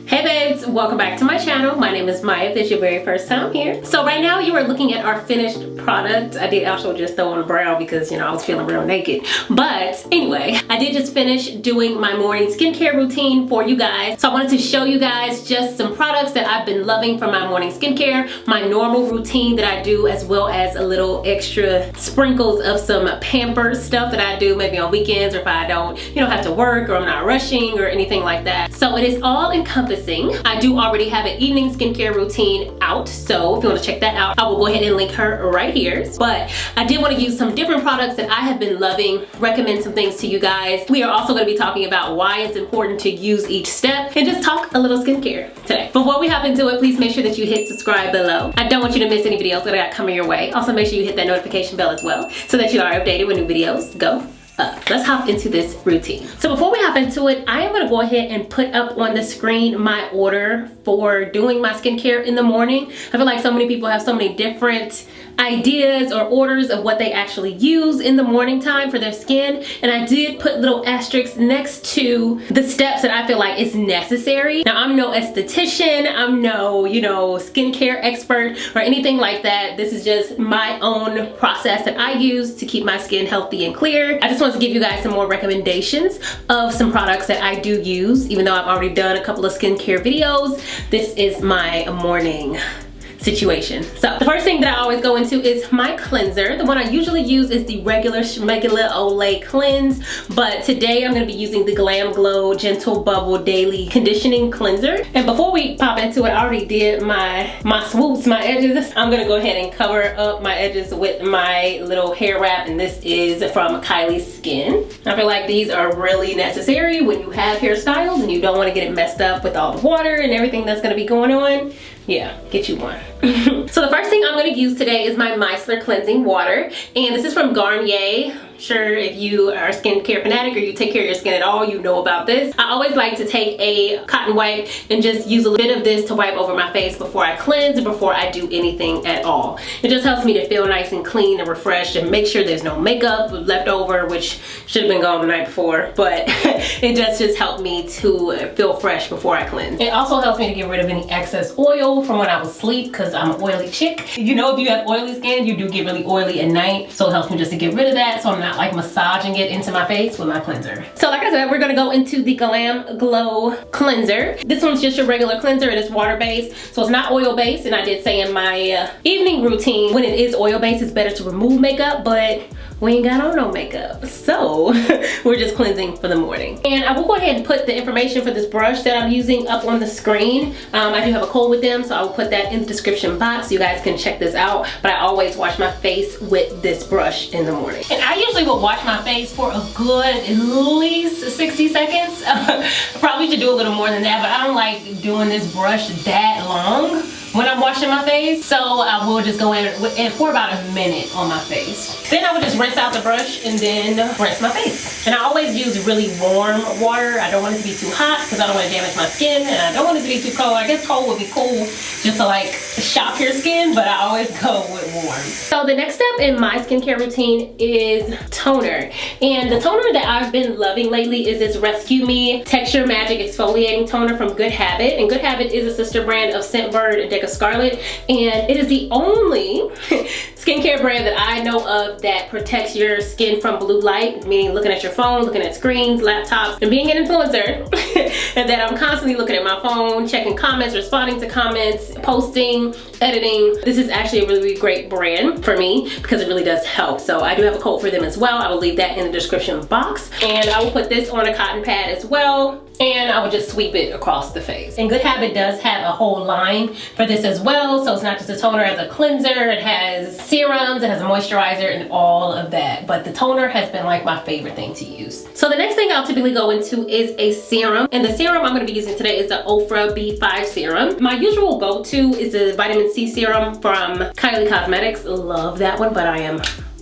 Hey babes, welcome back to my channel. My name is Maya if this is your very first time here. So right now you are looking at our finished product. I did also just throw on the brown because, you know, I was feeling real naked. But anyway, I did just finish doing my morning skincare routine for you guys. So I wanted to show you guys just some products that I've been loving for my morning skincare, my normal routine that I do, as well as a little extra sprinkles of some pamper stuff that I do maybe on weekends or if I don't, you know, have to work or I'm not rushing or anything like that. So it is all encompassing. I do already have an evening skincare routine out, so if you want to check that out, I will go ahead and link her right here. But I did want to use some different products that I have been loving, recommend some things to you guys. We are also going to be talking about why it's important to use each step and just talk a little skincare today. Before we hop into it, please make sure that you hit subscribe below. I don't want you to miss any videos that I got coming your way. Also make sure you hit that notification bell as well so that you are updated when new videos go up. Let's hop into this routine. So before we hop into it, I am going to go ahead and put up on the screen my order for doing my skincare in the morning. I feel like so many people have so many different ideas or orders of what they actually use in the morning time for their skin, and I did put little asterisks next to the steps that I feel like is necessary. Now I'm no esthetician, I'm no, you know, skincare expert or anything like that. This is just my own process that I use to keep my skin healthy and clear. I just want to give you guys some more recommendations of some products that I do use. Even though I've already done a couple of skincare videos, this is my morning situation. So the first thing that I always go into is my cleanser. The one I usually use is the regular Olay cleanse, but today I'm going to be using the Glam Glow Gentle Bubble Daily Conditioning Cleanser. And before we pop into it, I already did my swoops, my edges. I'm going to go ahead and cover up my edges with my little hair wrap, and this is from Kylie's Skin. I feel like these are really necessary when you have hairstyles and you don't want to get it messed up with all the water and everything that's going to be going on. Yeah, get you one. So the first thing I'm going to use today is my Micellar Cleansing Water, and this is from Garnier. I'm sure if you are a skincare fanatic or you take care of your skin at all, you know about this. I always like to take a cotton wipe and just use a little bit of this to wipe over my face before I cleanse and before I do anything at all. It just helps me to feel nice and clean and refreshed and make sure there's no makeup left over, which should have been gone the night before, but it does just help me to feel fresh before I cleanse. It also helps me to get rid of any excess oil from when I was asleep, because I'm an oily chick. You know, if you have oily skin, you do get really oily at night, so it helps me just to get rid of that, so I'm not like massaging it into my face with my cleanser. So like I said, we're gonna go into the Glam Glow cleanser. This one's just your regular cleanser. It is water-based, so it's not oil-based, and I did say in my evening routine, when it is oil-based, it's better to remove makeup, but we ain't got on no makeup, so we're just cleansing for the morning. And I will go ahead and put the information for this brush that I'm using up on the screen. I do have a code with them, so I will put that in the description box so you guys can check this out. But I always wash my face with this brush in the morning. And I usually will wash my face for a good at least 60 seconds. Probably should do a little more than that, but I don't like doing this brush that long when I'm washing my face, so I will just go in for about a minute on my face. Then I would just rinse out the brush and then rinse my face. And I always use really warm water. I don't want it to be too hot because I don't want to damage my skin, and I don't want it to be too cold. I guess cold would be cool just to like shock your skin, but I always go with warm. So the next step in my skincare routine is toner. And the toner that I've been loving lately is this Rescue Me Texture Magic Exfoliating Toner from Good Habit. And Good Habit is a sister brand of Scentbird and Deca Scarlet, and it is the only skincare brand that I know of that protects your skin from blue light, meaning looking at your phone, looking at screens, laptops, and being an influencer, and that I'm constantly looking at my phone, checking comments, responding to comments, posting, editing. This is actually a really great brand for me because it really does help. So I do have a code for them as well. I will leave that in the description box, and I will put this on a cotton pad as well, and I would just sweep it across the face. And Good Habit does have a whole line for this as well, so it's not just a toner, it has a cleanser, it has serums, it has a moisturizer, and all of that. But the toner has been like my favorite thing to use. So the next thing I'll typically go into is a serum, and the serum I'm going to be using today is the Ofra B5 serum. My usual go-to is the vitamin C serum from Kylie Cosmetics. Love that one, but I am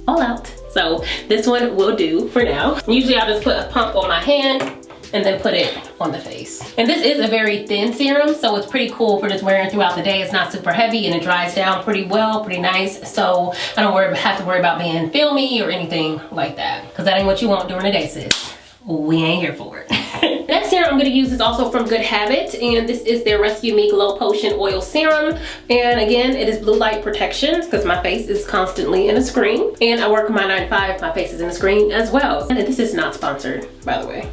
all out, so this one will do for now. Usually I'll just put a pump on my hand and then put it on the face. And this is a very thin serum, so it's pretty cool for just wearing throughout the day. It's not super heavy and it dries down pretty well, pretty nice. So I don't have to worry about being filmy or anything like that, because that ain't what you want during the day, sis. We ain't here for it. Next serum I'm going to use is also from Good Habit, and this is their Rescue Me Glow Potion Oil Serum. And again, it is blue light protection because my face is constantly in a screen, and I work my 9 to 5, my face is in a screen as well. And this is not sponsored, by the way.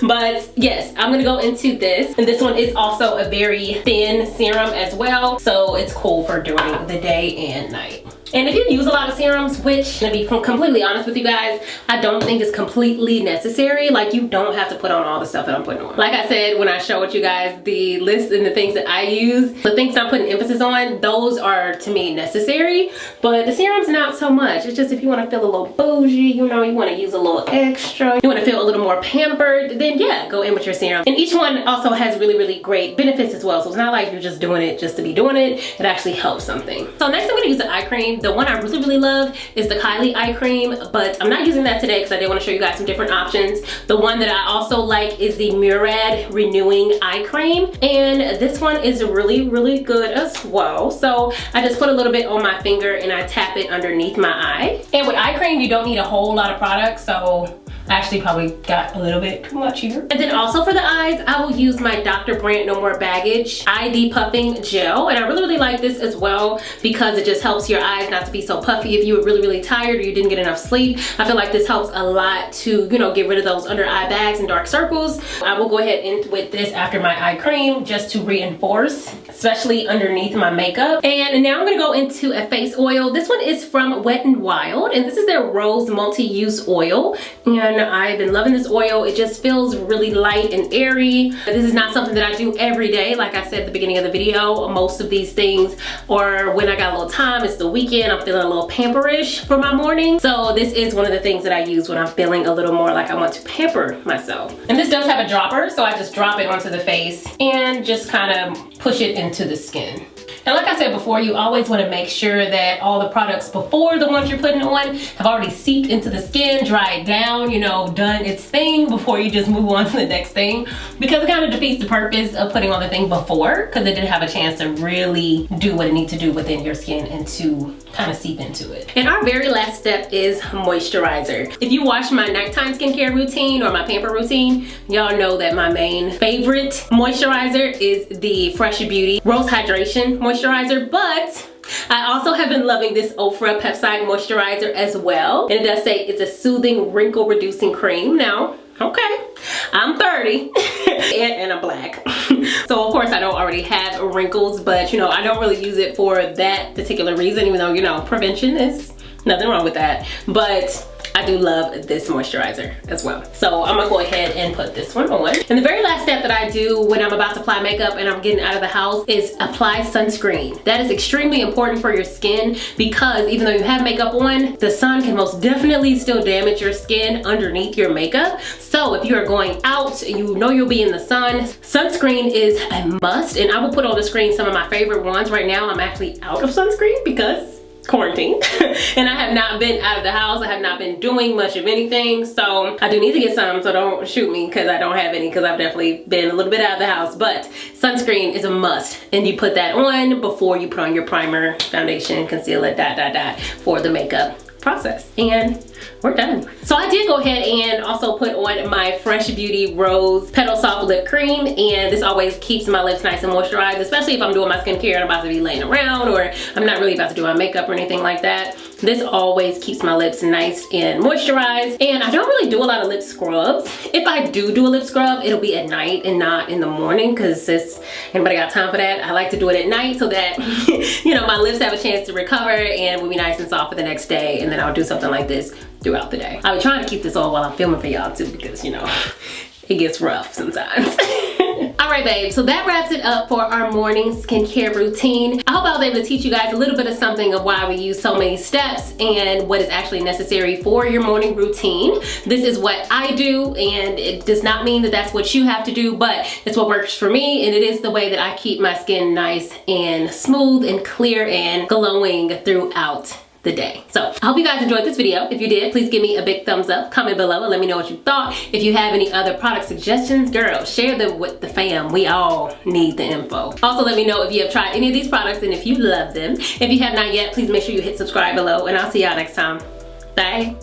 But yes, I'm gonna go into this, and this one is also a very thin serum as well, so it's cool for during the day and night. And if you use a lot of serums, which, to be completely honest with you guys, I don't think is completely necessary. Like, you don't have to put on all the stuff that I'm putting on. Like I said, when I showed you guys the list and the things that I use, the things I'm putting emphasis on, those are, to me, necessary. But the serums, not so much. It's just if you want to feel a little bougie, you know, you want to use a little extra, you want to feel a little more pampered, then yeah, go in with your serum. And each one also has really, really great benefits as well. So it's not like you're just doing it just to be doing it. It actually helps something. So next I'm going to use the eye cream. The one I really, really love is the Kylie eye cream, but I'm not using that today because I did want to show you guys some different options. The one that I also like is the Murad Renewing Eye Cream, and this one is really, really good as well. So I just put a little bit on my finger and I tap it underneath my eye. And with eye cream, you don't need a whole lot of product, so I actually probably got a little bit too much here. And then also for the eyes, I will use my Dr. Brandt No More Baggage Eye Depuffing Gel. And I really, really like this as well because it just helps your eyes not to be so puffy if you were really, really tired or you didn't get enough sleep. I feel like this helps a lot to, you know, get rid of those under eye bags and dark circles. I will go ahead in with this after my eye cream just to reinforce, especially underneath my makeup. And now I'm gonna go into a face oil. This one is from Wet n Wild, and this is their Rose Multi-Use Oil. And I've been loving this oil. It just feels really light and airy. This is not something that I do every day. Like I said at the beginning of the video, most of these things, or when I got a little time, it's the weekend, I'm feeling a little pamperish for my morning. So this is one of the things that I use when I'm feeling a little more like I want to pamper myself. And this does have a dropper, so I just drop it onto the face and just kind of push it into the skin. And like I said before, you always want to make sure that all the products before the ones you're putting on have already seeped into the skin, dried down, you know, done its thing before you just move on to the next thing. Because it kind of defeats the purpose of putting on the thing before, because it didn't have a chance to really do what it needs to do within your skin and to kind of seep into it. And our very last step is moisturizer. If you watch my nighttime skincare routine or my pamper routine, y'all know that my main favorite moisturizer is the Fresh Beauty Rose Hydration Moisturizer, but I also have been loving this Ofra Peptide Moisturizer as well. And it does say it's a soothing wrinkle reducing cream. Now, okay, I'm 30 and I'm black. So of course I don't already have wrinkles, but you know, I don't really use it for that particular reason, even though, you know, prevention is nothing wrong with that. But I do love this moisturizer as well. So I'm gonna go ahead and put this one on. And the very last step that I do when I'm about to apply makeup and I'm getting out of the house is apply sunscreen. That is extremely important for your skin because even though you have makeup on, the sun can most definitely still damage your skin underneath your makeup. So if you are going out and you know you'll be in the sun, sunscreen is a must. And I will put on the screen some of my favorite ones. Right now I'm actually out of sunscreen because quarantine and I have not been out of the house. I have not been doing much of anything, so I do need to get some, so don't shoot me because I don't have any, because I've definitely been a little bit out of the house. But sunscreen is a must, and you put that on before you put on your primer, foundation, concealer, for the makeup process. And we're done. So I did go ahead and also put on my Fresh Beauty Rose Petal Soft Lip Cream, and this always keeps my lips nice and moisturized, especially if I'm doing my skincare and I'm about to be laying around or I'm not really about to do my makeup or anything like that. This always keeps my lips nice and moisturized. And I don't really do a lot of lip scrubs. If I do a lip scrub, it'll be at night and not in the morning, because anybody got time for that? I like to do it at night so that you know, my lips have a chance to recover and will be nice and soft for the next day, and then I'll do something like this throughout the day. I've been trying to keep this on while I'm filming for y'all too, because you know, it gets rough sometimes. Alright babe, so that wraps it up for our morning skincare routine. I hope I was able to teach you guys a little bit of something of why we use so many steps and what is actually necessary for your morning routine. This is what I do, and it does not mean that that's what you have to do, but it's what works for me, and it is the way that I keep my skin nice and smooth and clear and glowing throughout the day. So I hope you guys enjoyed this video. If you did, please give me a big thumbs up, comment below and let me know what you thought. If you have any other product suggestions, girl, share them with the fam. We all need the info. Also, let me know if you have tried any of these products and if you love them. If you have not yet, please make sure you hit subscribe below, and I'll see y'all next time. Bye.